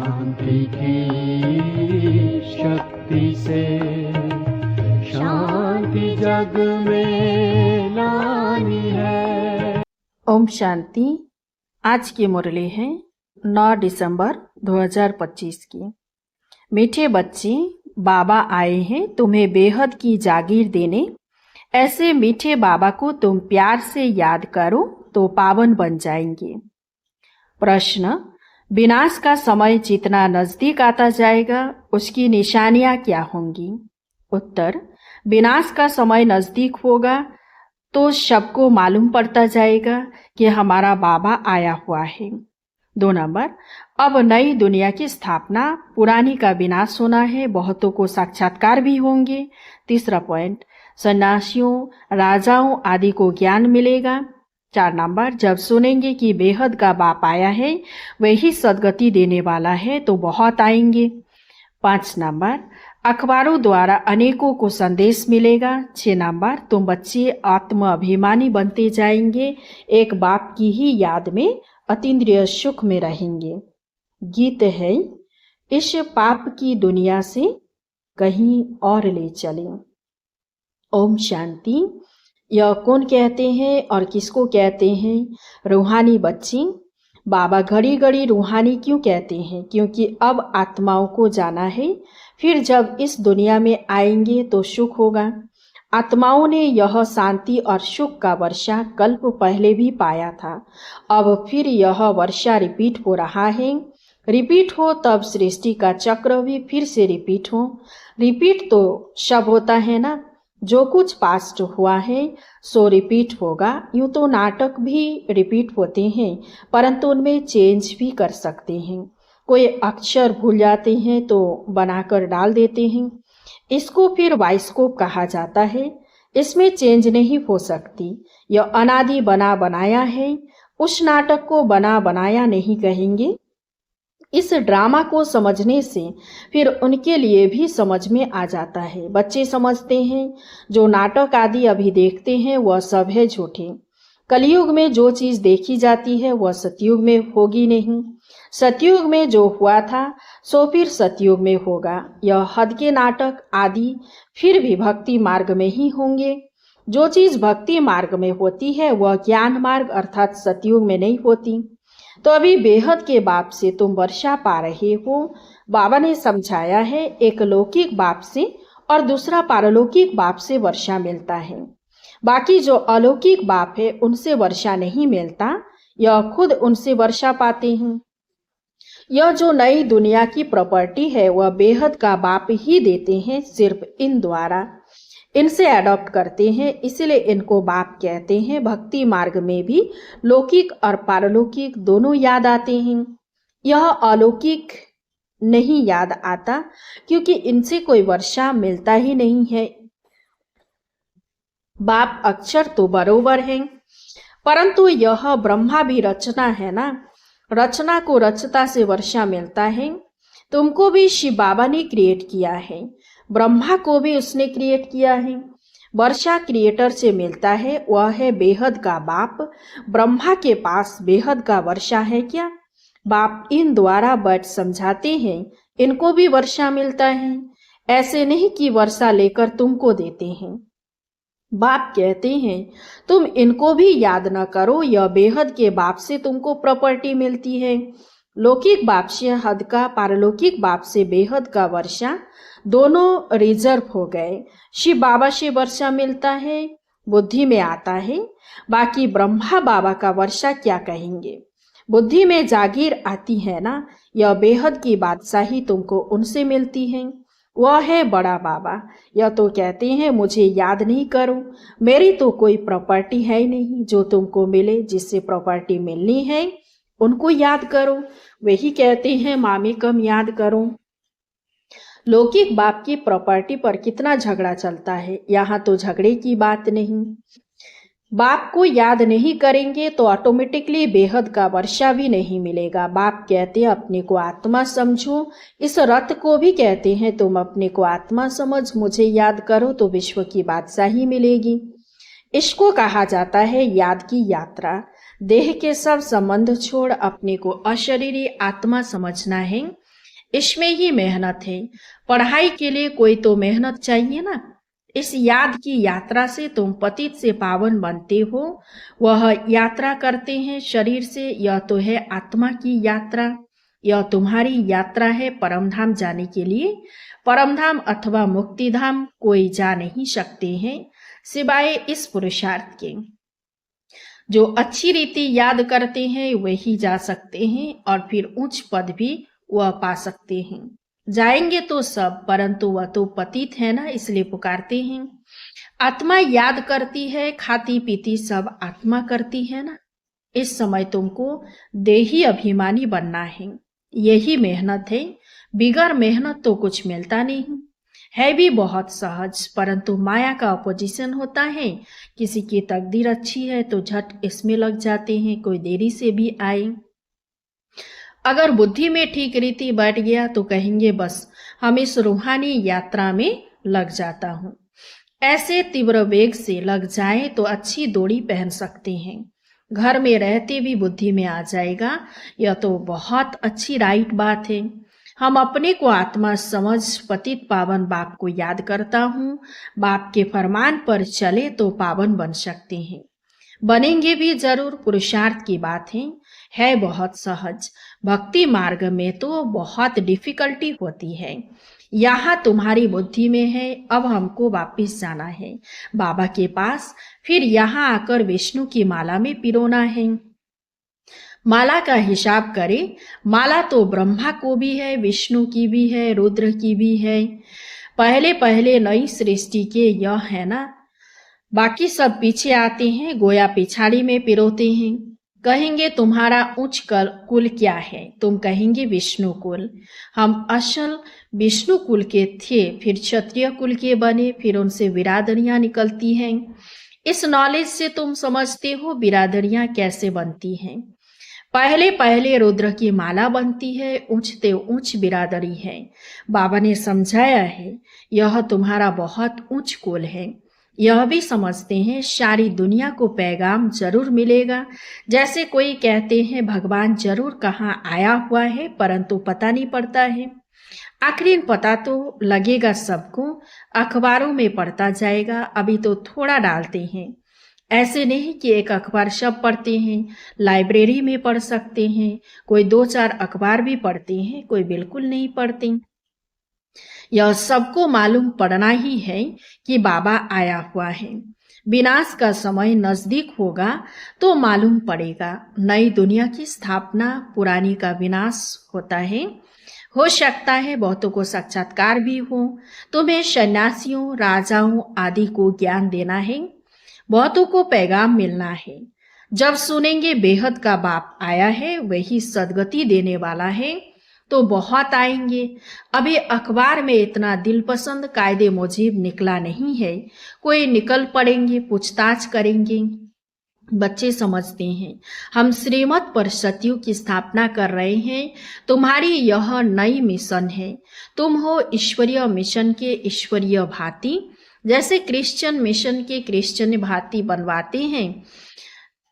शांति की शक्ति से शांति जग में लानी है। ओम शांति। आज की मुरली है 9 दिसंबर 2025 की। मीठे बच्चे, बाबा आए हैं तुम्हें बेहद की जागीर देने। ऐसे मीठे बाबा को तुम प्यार से याद करो तो पावन बन जाएंगे। प्रश्न, विनाश का समय जितना नजदीक आता जाएगा उसकी निशानियां क्या होंगी? उत्तर, विनाश का समय नजदीक होगा तो सबको मालूम पड़ता जाएगा कि हमारा बाबा आया हुआ है। 2 नंबर, अब नई दुनिया की स्थापना, पुरानी का विनाश होना है, बहुतों को साक्षात्कार भी होंगे। 3 पॉइंट, सन्यासियों, राजाओं आदि को ज्ञान मिलेगा। 4 नंबर, जब सुनेंगे कि बेहद का बाप आया है, वही सदगति देने वाला है तो बहुत आएंगे। 5 नंबर, अखबारों द्वारा अनेकों को संदेश मिलेगा। 6 नंबर, तुम बच्चे आत्म अभिमानी बनते जाएंगे, एक बाप की ही याद में अतीन्द्रिय सुख में रहेंगे। गीत है, इस पाप की दुनिया से कहीं और ले चले। ओम शांति। यह कौन कहते हैं और किसको कहते हैं? रूहानी बच्चे। बाबा घड़ी घड़ी रूहानी क्यों कहते हैं? क्योंकि अब आत्माओं को जाना है, फिर जब इस दुनिया में आएंगे तो सुख होगा। आत्माओं ने यह शांति और सुख का वर्षा कल्प पहले भी पाया था, अब फिर यह वर्षा रिपीट हो रहा है। रिपीट हो तब सृष्टि का चक्र भी फिर से रिपीट हो। रिपीट तो सब होता है ना, जो कुछ पास्ट हुआ है सो रिपीट होगा। यूं तो नाटक भी रिपीट होते हैं, परंतु उनमें चेंज भी कर सकते हैं। कोई अक्षर भूल जाते हैं तो बनाकर डाल देते हैं, इसको फिर बाइस्कोप कहा जाता है। इसमें चेंज नहीं हो सकती, यह अनादि बना बनाया है। उस नाटक को बना बनाया नहीं कहेंगे। इस ड्रामा को समझने से फिर उनके लिए भी समझ में आ जाता है। बच्चे समझते हैं जो नाटक आदि अभी देखते हैं वह सब है झूठे। कलयुग में जो चीज देखी जाती है वह सतयुग में होगी नहीं। सतयुग में जो हुआ था सो फिर सतयुग में होगा। यह हद के नाटक आदि फिर भी भक्ति मार्ग में ही होंगे। जो चीज भक्ति मार्ग में होती है वह ज्ञान मार्ग अर्थात सतयुग में नहीं होती। तो अभी बेहद के बाप से तुम वर्षा पा रहे हो। बाबा ने समझाया है, एक लौकिक बाप से और दूसरा पारलौकिक बाप से वर्षा मिलता है। बाकी जो अलौकिक बाप है उनसे वर्षा नहीं मिलता, यह खुद उनसे वर्षा पाते हैं। यह जो नई दुनिया की प्रॉपर्टी है वह बेहद का बाप ही देते हैं, सिर्फ इन द्वारा इनसे अडॉप्ट करते हैं, इसलिए इनको बाप कहते हैं। भक्ति मार्ग में भी लौकिक और पारलौकिक दोनों याद आते हैं। यह अलौकिक नहीं याद आता क्योंकि इनसे कोई वर्षा मिलता ही नहीं है। बाप अक्षर तो बरोबर है, परंतु यह ब्रह्मा भी रचना है ना, रचना को रचता से वर्षा मिलता है। तुमको भी शिव बाबा ने क्रिएट किया है, ब्रह्मा को भी उसने क्रिएट किया है। वर्षा क्रिएटर से मिलता है, वह है बेहद का बाप। ब्रह्मा के पास बेहद का वर्षा है क्या? बाप इन द्वारा बैठ समझाते हैं, इनको भी वर्षा मिलता है। ऐसे नहीं कि वर्षा लेकर तुमको देते हैं। बाप कहते हैं तुम इनको भी याद न करो, यह बेहद के बाप से तुमको प्रॉपर्टी मिलती है। लौकिक बाप से हद का, पारलौकिक बाप से बेहद का वर्षा दोनों रिजर्व हो गए। शिव बाबा से वर्षा मिलता है, बुद्धि में आता है। बाकी ब्रह्मा बाबा का वर्षा क्या कहेंगे? बुद्धि में जागीर आती है ना, यह बेहद की बादशाही तुमको उनसे मिलती है। वह है बड़ा बाबा। यह तो कहते हैं मुझे याद नहीं करो, मेरी तो कोई प्रॉपर्टी है ही नहीं। जो तुमको मिले, जिससे प्रॉपर्टी मिलनी है उनको याद करो। वही कहते हैं मामी कम याद करो। लौकिक बाप की प्रॉपर्टी पर कितना झगड़ा चलता है, यहाँ तो झगड़े की बात नहीं। बाप को याद नहीं करेंगे तो ऑटोमेटिकली बेहद का वर्षा भी नहीं मिलेगा। बाप कहते हैं अपने को आत्मा समझो। इस रथ को भी कहते हैं तुम अपने को आत्मा समझ, मुझे याद करो तो विश्व की बादशाही मिलेगी। इसको कहा जाता है याद की यात्रा। देह के सब संबंध छोड़ अपने को अशरीरी आत्मा समझना है। इसमें ही मेहनत है। पढ़ाई के लिए कोई तो मेहनत चाहिए ना। इस याद की यात्रा से तुम पतित से पावन बनते हो। वह यात्रा करते हैं शरीर से, यह तो है आत्मा की यात्रा। यह तुम्हारी यात्रा है परमधाम जाने के लिए। परमधाम अथवा मुक्तिधाम कोई जा नहीं सकते हैं सिवाय इस पुरुषार्थ के। जो अच्छी रीति याद करते हैं वही जा सकते हैं और फिर उच्च पद भी वह पा सकते हैं। जाएंगे तो सब, परंतु वह तो पतित है ना, इसलिए पुकारते हैं। आत्मा याद करती है, खाती पीती सब आत्मा करती है ना। इस समय तुमको देही अभिमानी बनना है। यही मेहनत है। बिगर मेहनत तो कुछ मिलता नहीं है। भी बहुत सहज, परंतु माया का अपोजिशन होता है। किसी की तकदीर अच्छी है तो झट इसमें लग जाते हैं, कोई देरी से भी आए। अगर बुद्धि में ठीक रीति बैठ गया तो कहेंगे बस हम इस रूहानी यात्रा में लग जाता हूँ। ऐसे तीव्र वेग से लग जाए तो अच्छी दोड़ी पहन सकते हैं। घर में रहते भी बुद्धि में आ जाएगा। यह तो बहुत अच्छी राइट बात है। हम अपने को आत्मा समझ पतित पावन बाप को याद करता हूँ। बाप के फरमान पर चले तो पावन बन सकते हैं। बनेंगे भी जरूर, पुरुषार्थ की बात है बहुत सहज। भक्ति मार्ग में तो बहुत डिफिकल्टी होती है। यहाँ तुम्हारी बुद्धि में है, अब हमको वापिस जाना है बाबा के पास, फिर यहाँ आकर विष्णु की माला में पिरोना है। माला का हिसाब करें, माला तो ब्रह्मा को भी है, विष्णु की भी है, रुद्र की भी है। पहले पहले नई सृष्टि के यह है ना, बाकी सब पीछे आते हैं, गोया पिछाड़ी में पिरोते हैं। कहेंगे तुम्हारा उच्च कुल क्या है, तुम कहेंगे विष्णु कुल। हम असल विष्णु कुल के थे, फिर क्षत्रिय कुल के बने, फिर उनसे बिरादरियां निकलती हैं। इस नॉलेज से तुम समझते हो बिरादरियां कैसे बनती हैं। पहले पहले रुद्र की माला बनती है, ऊंचते ऊंच बिरादरी है। बाबा ने समझाया है यह तुम्हारा बहुत उच्च कुल है। यह भी समझते हैं सारी दुनिया को पैगाम जरूर मिलेगा। जैसे कोई कहते हैं भगवान जरूर कहाँ आया हुआ है, परंतु पता नहीं पड़ता है। आखिर पता तो लगेगा सबको, अखबारों में पढ़ता जाएगा। अभी तो थोड़ा डालते हैं। ऐसे नहीं कि एक अखबार सब पढ़ते हैं। लाइब्रेरी में पढ़ सकते हैं, कोई 2-4 अखबार भी पढ़ते हैं, कोई बिल्कुल नहीं पढ़ते। यह सबको मालूम पड़ना ही है कि बाबा आया हुआ है। विनाश का समय नजदीक होगा तो मालूम पड़ेगा। नई दुनिया की स्थापना, पुरानी का विनाश होता है। हो सकता है बहुतों को साक्षात्कार भी हो। तुम्हें सन्यासियों, राजाओं आदि को ज्ञान देना है। बहुतों को पैगाम मिलना है। जब सुनेंगे बेहद का बाप आया है, वही सदगति देने वाला है, तो बहुत आएंगे। अभी अखबार में इतना दिलपसंद कायदे मुजीब निकला नहीं है। कोई निकल पड़ेंगे, पूछताछ करेंगे। बच्चे समझते हैं हम श्रीमत पर सतयुग की स्थापना कर रहे हैं। तुम्हारी यह नई मिशन है। तुम हो ईश्वरीय मिशन के ईश्वरीय भांति। जैसे क्रिश्चियन मिशन के क्रिश्चियन भांति बनवाते हैं,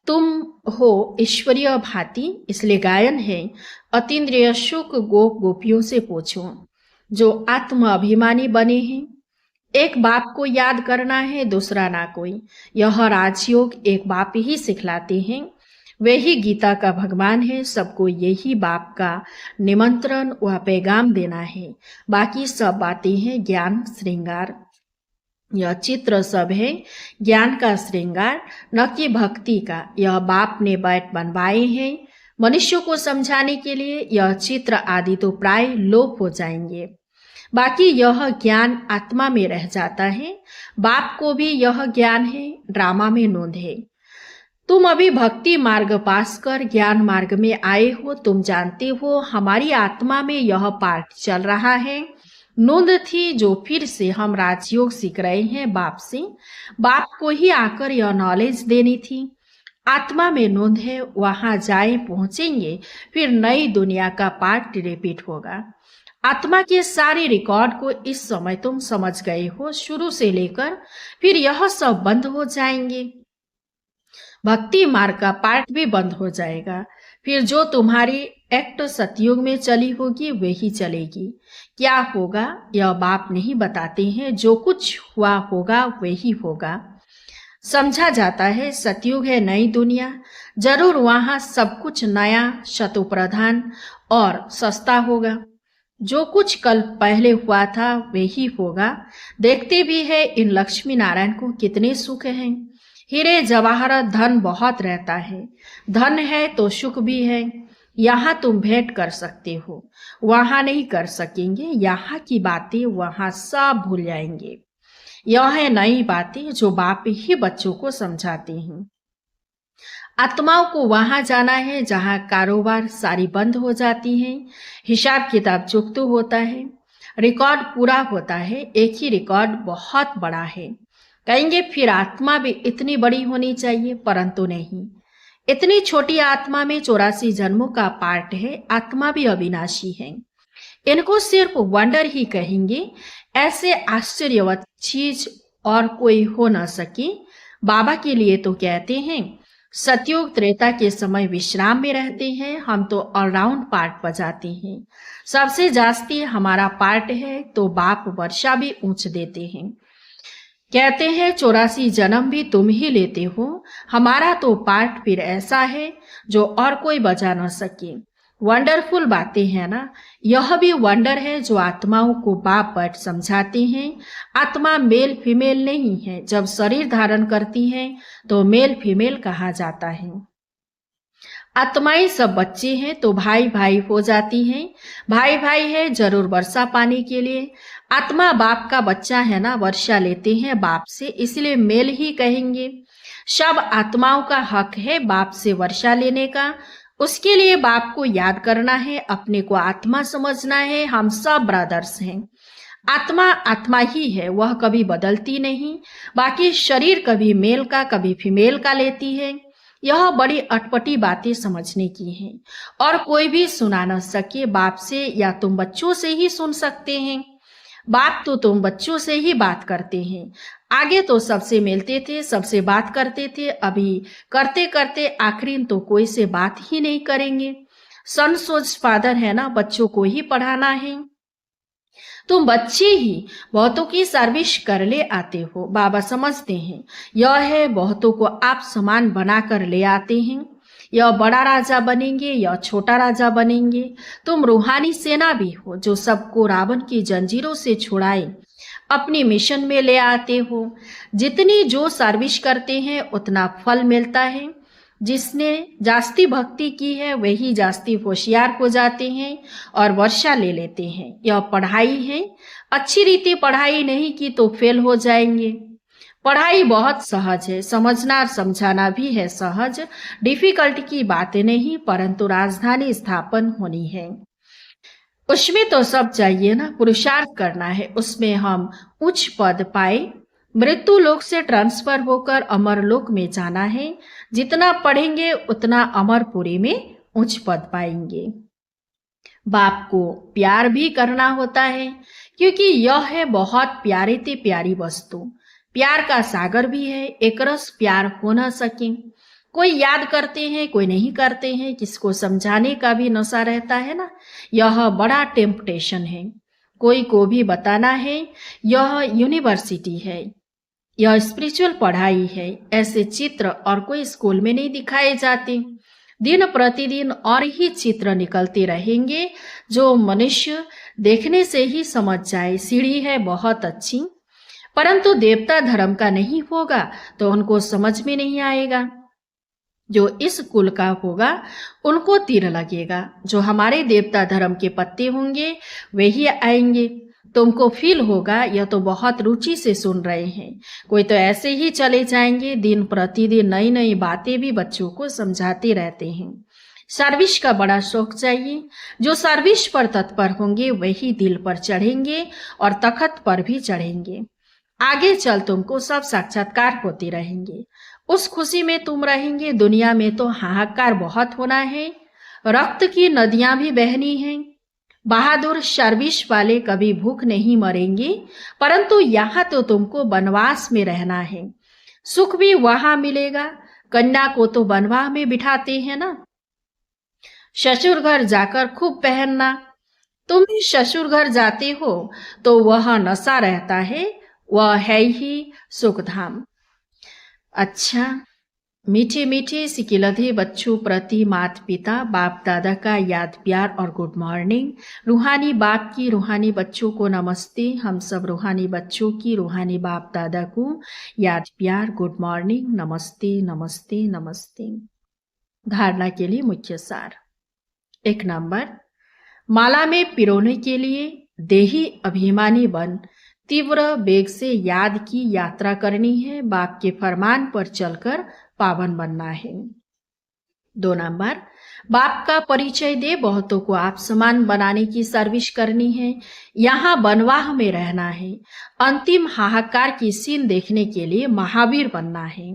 तुम हो ईश्वरीय भांति। इसलिए गायन है, अतीन्द्रिय सुख गोप गोपियों से पूछो जो आत्म अभिमानी बने हैं। एक बाप को याद करना है, दूसरा ना कोई। यह राजयोग एक बाप ही सिखलाते हैं। वे ही गीता का भगवान है। सबको यही बाप का निमंत्रण व पैगाम देना है। बाकी सब बातें हैं ज्ञान श्रृंगार। यह चित्र सब है ज्ञान का श्रृंगार, न कि भक्ति का। यह बाप ने बैठ बनवाए हैं मनुष्यों को समझाने के लिए। यह चित्र आदि तो प्राय लोप हो जाएंगे। बाकी यह ज्ञान आत्मा में रह जाता है। बाप को भी यह ज्ञान है, ड्रामा में नोंद है। तुम अभी भक्ति मार्ग पास कर ज्ञान मार्ग में आए हो। तुम जानते हो हमारी आत्मा में यह पाठ चल रहा है। नोंद थी जो फिर से हम राजयोग सीख रहे हैं बाप से। बाप को ही आकर यह नॉलेज देनी थी। आत्मा में नोंद है, वहां जाए पहुंचेंगे, फिर नई दुनिया का पाठ रिपीट होगा। आत्मा के सारे रिकॉर्ड को इस समय तुम समझ गए हो, शुरू से लेकर, फिर यह सब बंद हो जाएंगे। भक्ति मार्ग का पाठ भी बंद हो जाएगा। फिर जो तुम्हारी एक्ट सतयुग में चली होगी वही चलेगी। क्या होगा यह बाप नहीं बताते हैं, जो कुछ हुआ होगा वही होगा। समझा जाता है सतयुग है नई दुनिया, जरूर वहां सब कुछ नया, शतुप्रधान और सस्ता होगा। जो कुछ कल पहले हुआ था वही होगा। देखते भी है इन लक्ष्मी नारायण को कितने सुख हैं। हीरे जवाहरात धन बहुत रहता है, धन है तो सुख भी है। यहाँ तुम भेंट कर सकते हो, वहां नहीं कर सकेंगे। यहाँ की बातें वहां सब भूल जाएंगे। यह है नई बातें जो बाप ही बच्चों को समझाते हैं। आत्माओं को वहां जाना है जहां कारोबार सारी बंद हो जाती हैं, हिसाब किताब चुकता होता है, रिकॉर्ड पूरा होता है। एक ही रिकॉर्ड बहुत बड़ा है। कहेंगे फिर आत्मा भी इतनी बड़ी होनी चाहिए, परंतु नहीं। इतनी छोटी आत्मा में 84 जन्मों का पार्ट है। आत्मा भी अविनाशी है। इनको सिर्फ वंडर ही कहेंगे। ऐसे आश्चर्यवत चीज और कोई हो न सके। बाबा के लिए तो कहते हैं सतयुग त्रेता के समय विश्राम में रहते हैं, हम तो ऑलराउंड पार्ट बजाते हैं। सबसे जास्ती हमारा पार्ट है तो बाप वर्षा भी ऊंच देते हैं। कहते हैं 84 जन्म भी तुम ही लेते हो। हमारा तो पार्ट फिर ऐसा है जो और कोई बजा न सके। वंडरफुल बातें हैं ना। यह भी वंडर है जो आत्माओं को बाप बट समझाते हैं। आत्मा मेल फीमेल नहीं है। जब शरीर धारण करती है तो मेल फीमेल कहा जाता है। आत्माएं सब बच्चे हैं तो भाई भाई हो जाती हैं। भाई भाई है जरूर वर्षा पाने के लिए। आत्मा बाप का बच्चा है ना, वर्षा लेते हैं बाप से, इसलिए मेल ही कहेंगे। सब आत्माओं का हक है बाप से वर्षा लेने का। उसके लिए बाप को याद करना है, अपने को आत्मा समझना है। हम सब ब्रदर्स हैं। आत्मा आत्मा ही है, वह कभी बदलती नहीं। बाकी शरीर कभी मेल का कभी फीमेल का लेती है। यह बड़ी अटपटी बातें समझने की हैं और कोई भी सुना न सके बाप से, या तुम बच्चों से ही सुन सकते हैं। बाप तो तुम बच्चों से ही बात करते हैं। आगे तो सबसे मिलते थे, सबसे बात करते थे। अभी करते करते आखिरी तो कोई से बात ही नहीं करेंगे। सन सोच फादर है ना, बच्चों को ही पढ़ाना है। तुम बच्चे ही बहुतों की सर्विस कर ले आते हो। बाबा समझते हैं यह है बहुतों को आप समान बनाकर ले आते हैं। यह बड़ा राजा बनेंगे या छोटा राजा बनेंगे। तुम रूहानी सेना भी हो जो सबको रावण की जंजीरों से छुड़ाए अपनी मिशन में ले आते हो। जितनी जो सर्विस करते हैं उतना फल मिलता है। जिसने जास्ती भक्ति की है वही जास्ती होशियार हो जाते हैं और वर्षा ले लेते हैं। यह पढ़ाई है। अच्छी रीति पढ़ाई नहीं की तो फेल हो जाएंगे। पढ़ाई बहुत सहज है, समझना और समझाना भी है सहज। डिफिकल्ट की बात नहीं, परंतु राजधानी स्थापन होनी है। उसमें तो सब चाहिए ना, पुरुषार्थ करना है। उसमें हम उच्च पद पाए, मृत्यु लोक से ट्रांसफर होकर अमर लोक में जाना है। जितना पढ़ेंगे उतना अमरपुरी में उच्च पद पाएंगे। बाप को प्यार भी करना होता है, क्योंकि यह है बहुत प्यारी थी प्यारी वस्तु। प्यार का सागर भी है, एक रस प्यार हो न सके। कोई याद करते हैं, कोई नहीं करते हैं। किसको समझाने का भी नशा रहता है ना। यह बड़ा टेम्पटेशन है। कोई को भी बताना है यह यूनिवर्सिटी है, यह स्पिरिचुअल पढ़ाई है। ऐसे चित्र और कोई स्कूल में नहीं दिखाए जाते। दिन प्रतिदिन और ही चित्र निकलते रहेंगे जो मनुष्य देखने से ही समझ जाए। सीढ़ी है बहुत अच्छी, परंतु देवता धर्म का नहीं होगा तो उनको समझ में नहीं आएगा। जो इस कुल का होगा उनको तीर लगेगा। जो हमारे देवता धर्म के पत्ते होंगे वे ही आएंगे। तुमको फील होगा यह तो बहुत रुचि से सुन रहे हैं। कोई तो ऐसे ही चले जाएंगे। दिन प्रतिदिन नई नई बातें भी बच्चों को समझाते रहते हैं। सर्विस का बड़ा शौक चाहिए। जो सर्विस पर तत्पर होंगे वही दिल पर चढ़ेंगे और तखत पर भी चढ़ेंगे। आगे चल तुमको सब साक्षात्कार होते रहेंगे। उस खुशी में तुम रहेंगे। दुनिया में तो हाहाकार बहुत होना है, रक्त की नदियां भी बहनी हैं। बहादुर सर्विस वाले कभी भूख नहीं मरेंगे, परंतु यहाँ तो तुमको वनवास में रहना है। सुख भी वहां मिलेगा। कन्या को तो वनवाह में बिठाते हैं ना। ससुर घर जाकर खूब पहनना। तुम भी ससुर घर जाते हो तो वह नशा रहता है, वह है ही सुखधाम। अच्छा, मीठे मीठे सिकिलधे बच्चों प्रति माता पिता बाप दादा का याद प्यार और गुड मॉर्निंग। रूहानी बाप की रूहानी बच्चों को नमस्ते। हम सब रूहानी बच्चों की रूहानी बाप दादा को याद प्यार गुड मॉर्निंग, नमस्ते नमस्ते नमस्ते। धारणा के लिए मुख्य सार। 1 नंबर, माला में पिरोने के लिए देही अभिमानी बन तीव्र वेग से याद की यात्रा करनी है। बाप के फरमान पर चलकर पावन बनना है। 2 नंबर, बाप का परिचय दे बहुतों को आप समान बनाने की सर्विस करनी है। यहाँ बनवाह में रहना है। अंतिम हाहाकार की सीन देखने के लिए महावीर बनना है।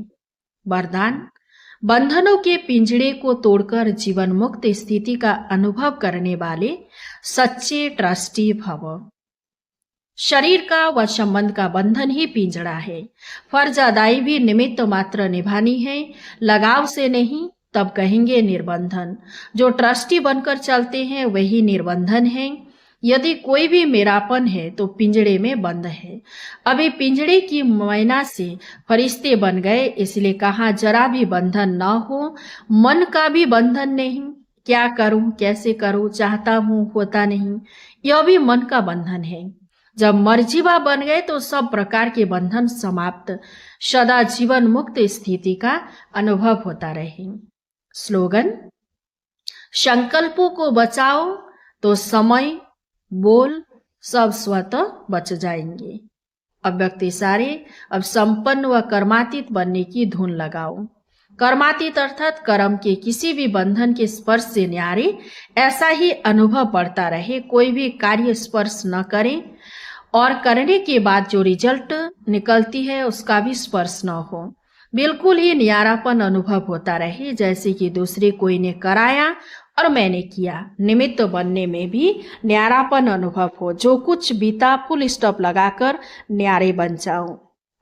वरदान, बंधनों के पिंजड़े को तोड़कर जीवन मुक्त स्थिति का अनुभव करने वाले सच्चे ट्रस्टी भव। शरीर का व संबंध का बंधन ही पिंजड़ा है। फर्ज अदाई भी निमित्त मात्र निभानी है, लगाव से नहीं, तब कहेंगे निर्बंधन। जो ट्रस्टी बनकर चलते हैं वही निर्बंधन है। यदि कोई भी मेरापन है तो पिंजड़े में बंद है। अभी पिंजड़े की मैना से फरिश्ते बन गए, इसलिए कहा जरा भी बंधन न हो। मन का भी बंधन नहीं, क्या करूं कैसे करूं, चाहता हूं होता नहीं, यह भी मन का बंधन है। जब मर्जीवा बन गए तो सब प्रकार के बंधन समाप्त, सदा जीवन मुक्त स्थिति का अनुभव होता रहे। स्लोगन, संकल्पों को बचाओ तो समय बोल सब स्वतः बच जाएंगे। अब व्यक्ति सारे अब संपन्न व कर्मातीत बनने की धुन लगाओ। कर्मातीत अर्थात कर्म के किसी भी बंधन के स्पर्श से न्यारे ऐसा ही अनुभव पड़ता रहे, कोई भी कार्य स्पर्श न करें और करने के बाद जो रिजल्ट निकलती है उसका भी स्पर्श न हो। बिल्कुल ही न्यारापन अनुभव होता रहे, जैसे कि दूसरे कोई ने कराया और मैंने किया। निमित्त बनने में भी न्यारापन अनुभव हो। जो कुछ बीता फुल स्टॉप लगाकर न्यारे बन जाओ।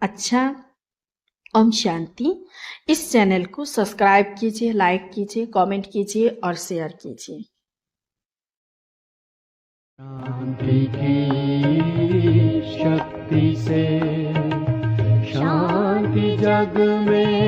अच्छा, ओम शांति। इस चैनल को सब्सक्राइब कीजिए, लाइक कीजिए, कमेंट कीजिए और शेयर कीजिए। शांति की शक्ति से शांति जग में